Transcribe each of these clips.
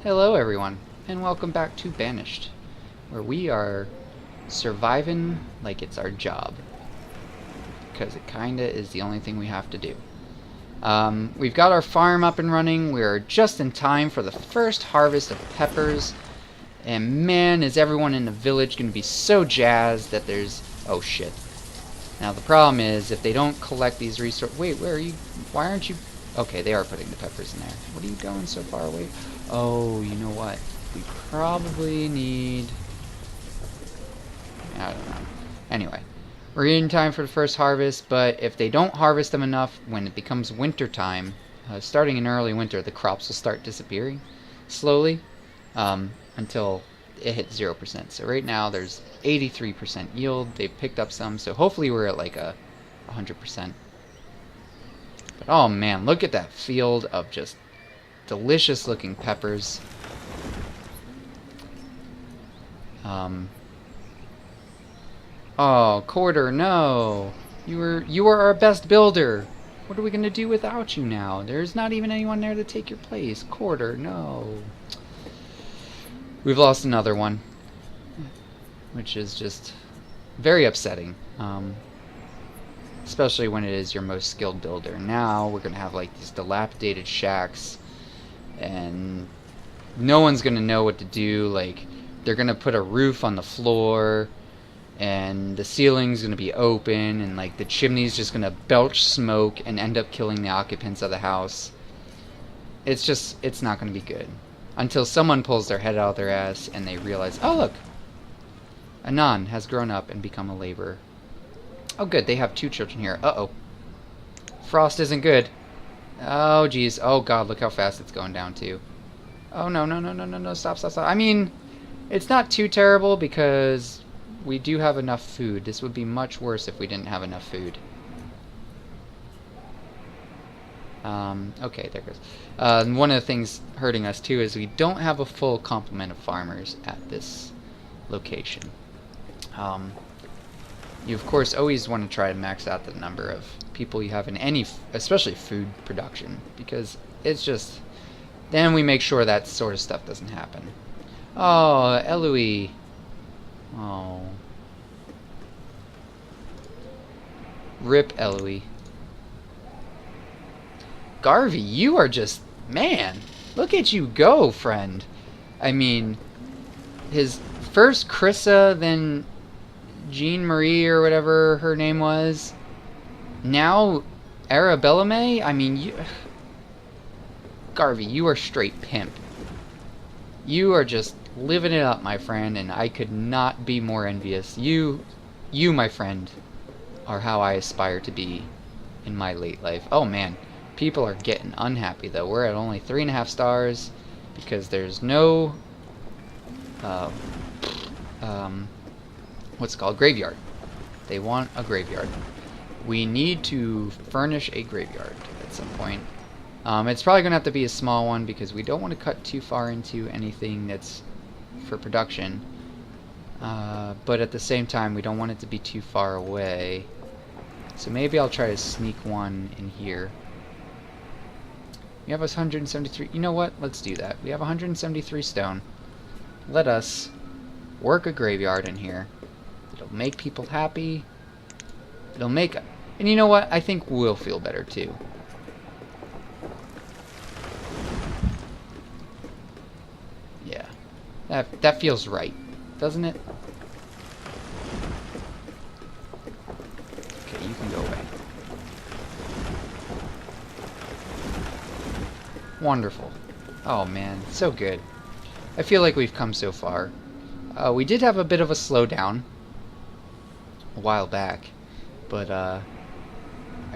Hello everyone, and welcome back to Banished, where we are surviving like it's our job, because it kinda is the only thing we have to do. We've got our farm up and running. We're just in time for the first harvest of peppers, and man, is everyone in the village going to be so jazzed that there's... oh shit. Now the problem is, if they don't collect these resources... wait, where are you? Why aren't you... okay, they are putting the peppers in there. What are you going so far away? Oh, you know what? We probably need... I don't know. Anyway, we're in time for the first harvest, but if they don't harvest them enough, when it becomes winter time, starting in early winter, the crops will start disappearing slowly until it hits 0%. So right now there's 83% yield. They've picked up some, so hopefully we're at like a 100%. But oh man, look at that field of just delicious looking peppers. Oh, Quarter, no. You were our best builder. What are we gonna do without you now? There's not even anyone there to take your place. Quarter, no. We've lost another one, which is just very upsetting. Especially when it is your most skilled builder. Now we're gonna have like these dilapidated shacks, and no one's gonna know what to do. Like, they're gonna put a roof on the floor, and the ceiling's gonna be open, and like the chimney's just gonna belch smoke and end up killing the occupants of the house. It's not gonna be good until someone pulls their head out of their ass and they realize, oh look, Anon has grown up and become a laborer. Oh good, they have 2 children here. Uh-oh. Frost isn't good. Oh geez. Oh god, look how fast it's going down too. Oh no, no, no, no, no, no, stop, stop, stop. I mean, it's not too terrible because we do have enough food. This would be much worse if we didn't have enough food. Okay, there goes. One of the things hurting us too is we don't have a full complement of farmers at this location. You of course always want to try to max out the number of people you have in any, especially food production, because it's just, then we make sure that sort of stuff doesn't happen. Oh, Eloise. Oh. Rip Eloise. Garvie, you are just, man, look at you go, friend. I mean, his first Chrissa, then Jean Marie or whatever her name was. Now Arabellame? I mean, you... Garvie, you are straight pimp. You are just living it up, my friend, and I could not be more envious. You, my friend, are how I aspire to be in my late life. Oh man, people are getting unhappy though. We're at only 3.5 stars because there's no what's it called? Graveyard. They want a graveyard. We need to furnish a graveyard at some point. It's probably gonna have to be a small one because we don't want to cut too far into anything that's for production, but at the same time we don't want it to be too far away, so maybe I'll try to sneak one in here. We have 173. You know what, let's do that. We have 173 stone. Let us work a graveyard in here. It'll make people happy. It'll make, and you know what, I think we'll feel better too. That feels right, doesn't it? Okay, you can go away. Wonderful. Oh man, so good. I feel like we've come so far. We did have a bit of a slowdown a while back, but I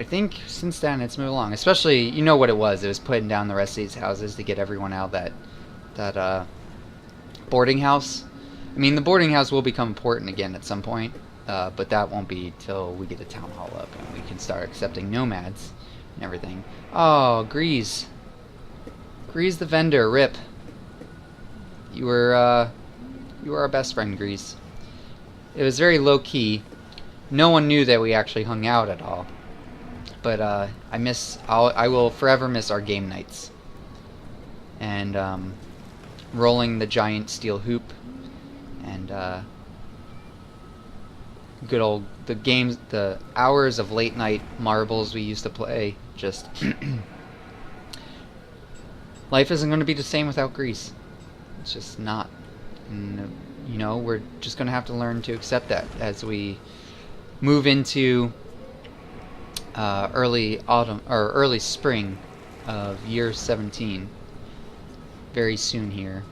think since then it's moved along. Especially, you know what it was putting down the rest of these houses to get everyone out that boarding house. I mean, the boarding house will become important again at some point, but that won't be till we get a town hall up and we can start accepting nomads and everything. Oh, Grease. Grease the vendor, rip. You were our best friend, Grease. It was very low key. No one knew that we actually hung out at all. But I will forever miss our game nights. And rolling the giant steel hoop, and good old the hours of late night marbles we used to play. Just life isn't going to be the same without Greece. It's just not. And, you know, we're just going to have to learn to accept that as we move into early autumn or early spring of year 17 very soon here.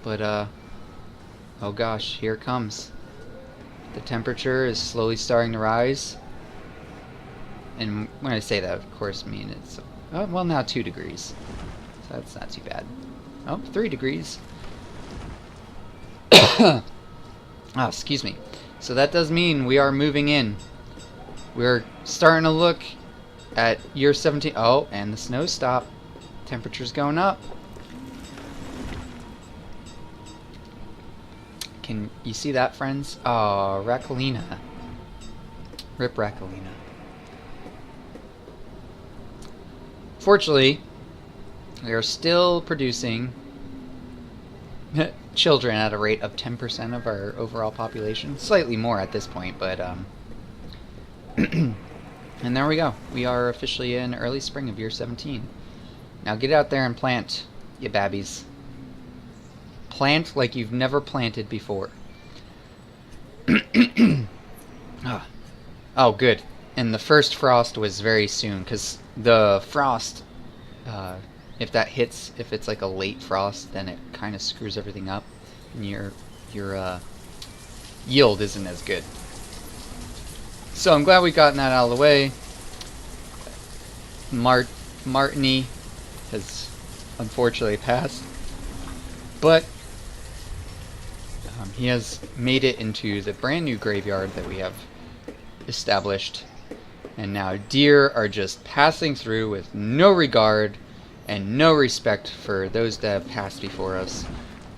But oh gosh, here it comes. The temperature is slowly starting to rise, and when I say that, of course, I mean it's well, now 2 degrees, so that's not too bad. Oh, 3 degrees. Oh, excuse me. So that does mean we are moving in. We're starting to look at year 17. Oh, and the snow stopped. Temperature's going up. Can you see that, friends? Oh, Racolina. Rip Racolina. Fortunately, we are still producing children at a rate of 10% of our overall population. Slightly more at this point, but and there we go. We are officially in early spring of year 17. Now get out there and plant, you babbies. Plant like you've never planted before. Oh, good. And the first frost was very soon, because the frost, if that hits, if it's like a late frost, then it kind of screws everything up, and your yield isn't as good. So I'm glad we gotten that out of the way. Martini has unfortunately passed, but he has made it into the brand new graveyard that we have established, and now deer are just passing through with no regard and no respect for those that have passed before us.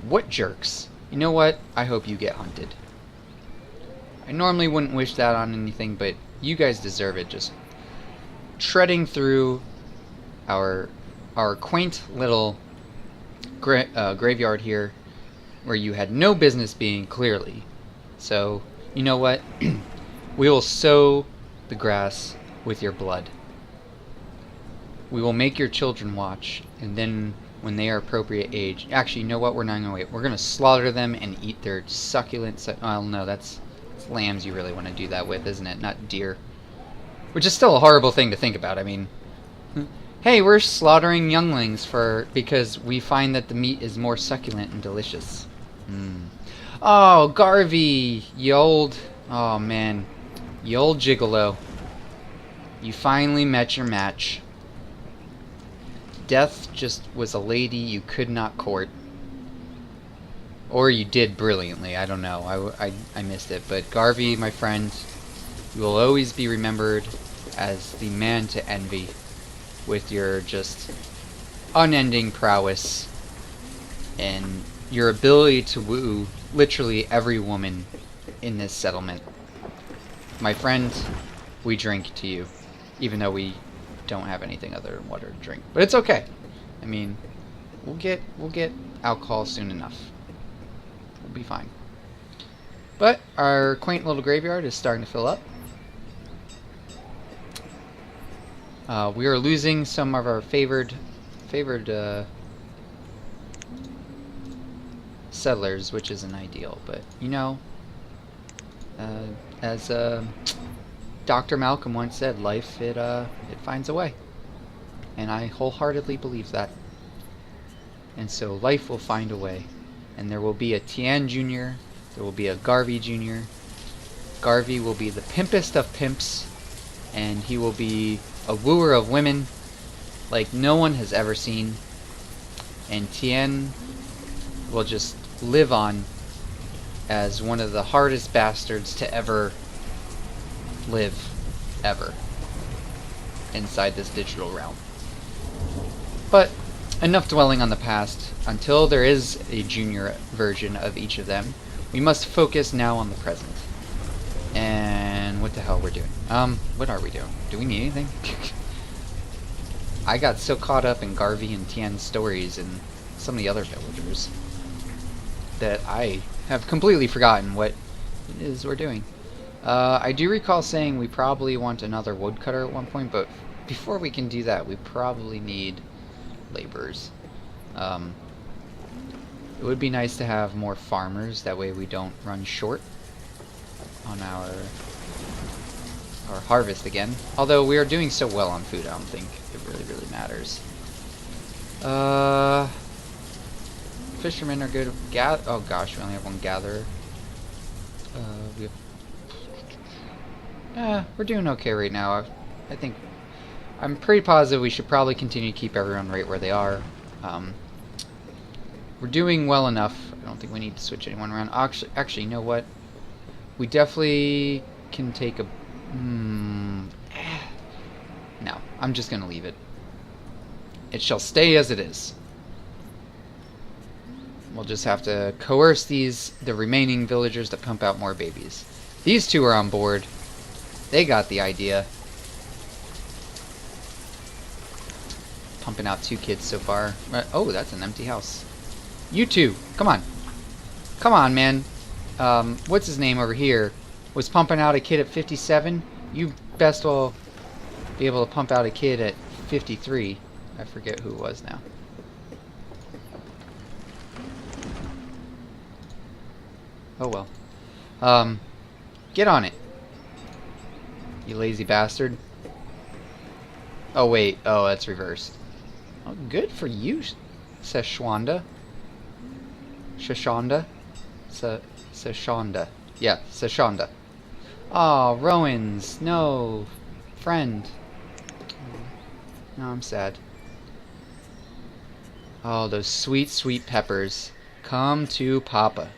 What jerks. You know what? I hope you get hunted. I normally wouldn't wish that on anything, but you guys deserve it. Just treading through our quaint little graveyard here, where you had no business being, clearly. So, you know what? We will sow the grass with your blood. We will make your children watch, and then when they are appropriate age... Actually, you know what? We're not going to wait. We're going to slaughter them and eat their succulent... Well, no, that's lambs you really want to do that with, isn't it? Not deer. Which is still a horrible thing to think about. I mean... Hey, we're slaughtering younglings because we find that the meat is more succulent and delicious. Oh, Garvie, you old... Oh, man. You old gigolo. You finally met your match. Death just was a lady you could not court. Or you did brilliantly, I don't know. I missed it. But Garvie, my friend, you will always be remembered as the man to envy, with your just unending prowess and your ability to woo literally every woman in this settlement. My friend, we drink to you, even though we don't have anything other than water to drink. But it's okay. I mean, we'll get alcohol soon enough. We'll be fine. But our quaint little graveyard is starting to fill up. We are losing some of our favored settlers, which isn't ideal. But you know, as Dr. Malcolm once said, life it finds a way, and I wholeheartedly believe that. And so life will find a way, and there will be a Tien Jr., there will be a Garvie Jr. Garvie will be the pimpest of pimps, and he will be a wooer of women like no one has ever seen. And Tien will just live on as one of the hardest bastards to ever live, ever, inside this digital realm. But enough dwelling on the past. Until there is a junior version of each of them, we must focus now on the present. And what the hell we're doing? What are we doing? Do we need anything? I got so caught up in Garvie and Tien's stories and some of the other villagers that I have completely forgotten what it is we're doing. I do recall saying we probably want another woodcutter at one point, but before we can do that, we probably need laborers. It would be nice to have more farmers, that way we don't run short on our harvest again. Although we are doing so well on food, I don't think it really matters. Fishermen are good. Oh gosh, we only have one gatherer. We're doing okay right now. I think I'm pretty positive we should probably continue to keep everyone right where they are. We're doing well enough. I don't think we need to switch anyone around. Actually, you know what? We definitely can take a... No, I'm just going to leave it. It shall stay as it is. We'll just have to coerce the remaining villagers to pump out more babies. These two are on board. They got the idea. Pumping out 2 kids so far. Oh, that's an empty house. You two, come on. Come on, man. What's his name over here? Was pumping out a kid at 57. You best well be able to pump out a kid at 53. I forget who it was now. Oh well. Get on it. You lazy bastard. Oh wait, oh that's reversed. Oh, good for you, says Shwanda. Shashonda? Sashonda. Yeah, Sashonda. Aw, Rowans. No. Friend. No, I'm sad. Oh, those sweet, sweet peppers. Come to Papa.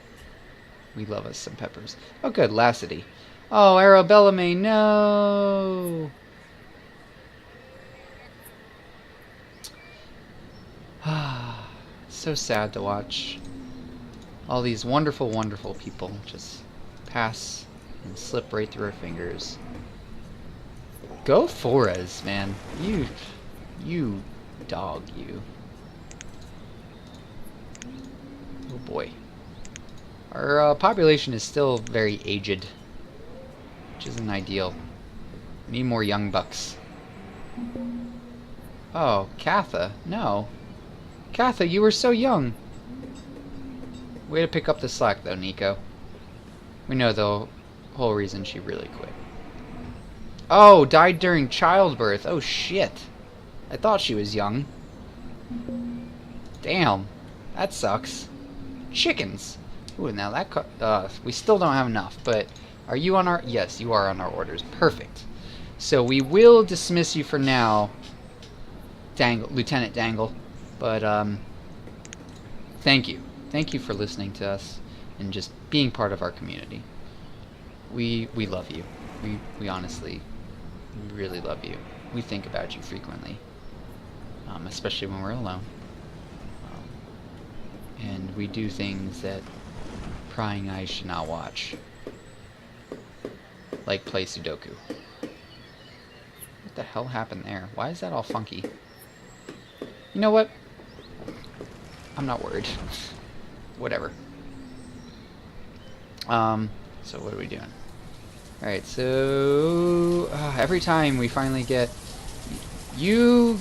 We love us some peppers. Oh, good. Lassity. Oh, Arabella May. No. So sad to watch. All these wonderful, wonderful people just pass and slip right through our fingers. Go Flores, man. You dog, you. Oh boy. Our population is still very aged, which isn't ideal. We need more young bucks. Oh, Katha. No. Katha, you were so young. Way to pick up the slack, though, Nico. We know the whole reason she really quit. Oh, died during childbirth. Oh, shit. I thought she was young. Damn. That sucks. Chickens. Ooh, now that... we still don't have enough, but... Are you on our... Yes, you are on our orders. Perfect. So we will dismiss you for now, Lieutenant Dangle. But, thank you. Thank you for listening to us and just being part of our community. We love you. We honestly really love you. We think about you frequently, especially when we're alone. And we do things that prying eyes should not watch. Like play Sudoku. What the hell happened there? Why is that all funky? You know what? I'm not worried. Whatever. So what are we doing? Alright, so... every time we finally get... will you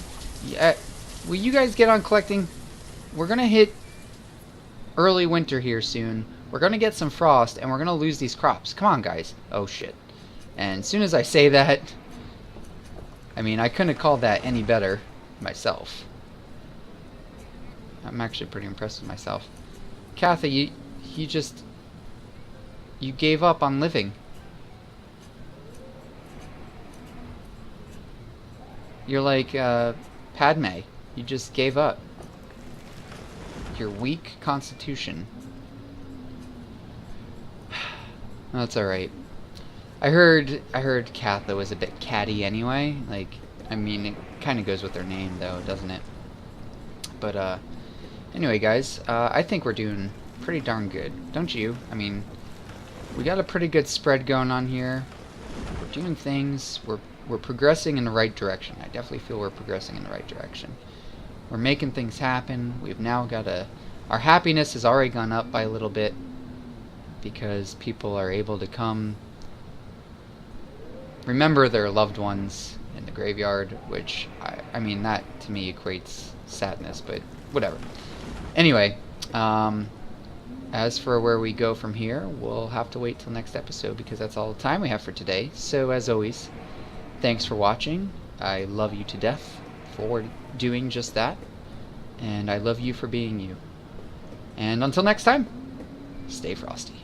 guys get on collecting? We're gonna hit early winter here soon. We're gonna get some frost, and we're gonna lose these crops. Come on, guys. Oh, shit. And as soon as I say that... I mean, I couldn't have called that any better myself. I'm actually pretty impressed with myself. Kathy, you gave up on living. You're like Padme. You just gave up. Your weak constitution. That's alright. I heard Katha was a bit catty anyway. Like, I mean, it kind of goes with her name though, doesn't it? But anyway, guys, I think we're doing pretty darn good, don't you? I mean, we got a pretty good spread going on here. We're doing things. We're we're progressing in the right direction. I definitely feel we're progressing in the right direction. We're making things happen. We've now got our happiness has already gone up by a little bit because people are able to come remember their loved ones in the graveyard, which I mean, that to me equates sadness, but whatever. Anyway, as for where we go from here, we'll have to wait till next episode because that's all the time we have for today. So as always, thanks for watching. I love you to death for doing just that, and I love you for being you. And until next time, stay frosty.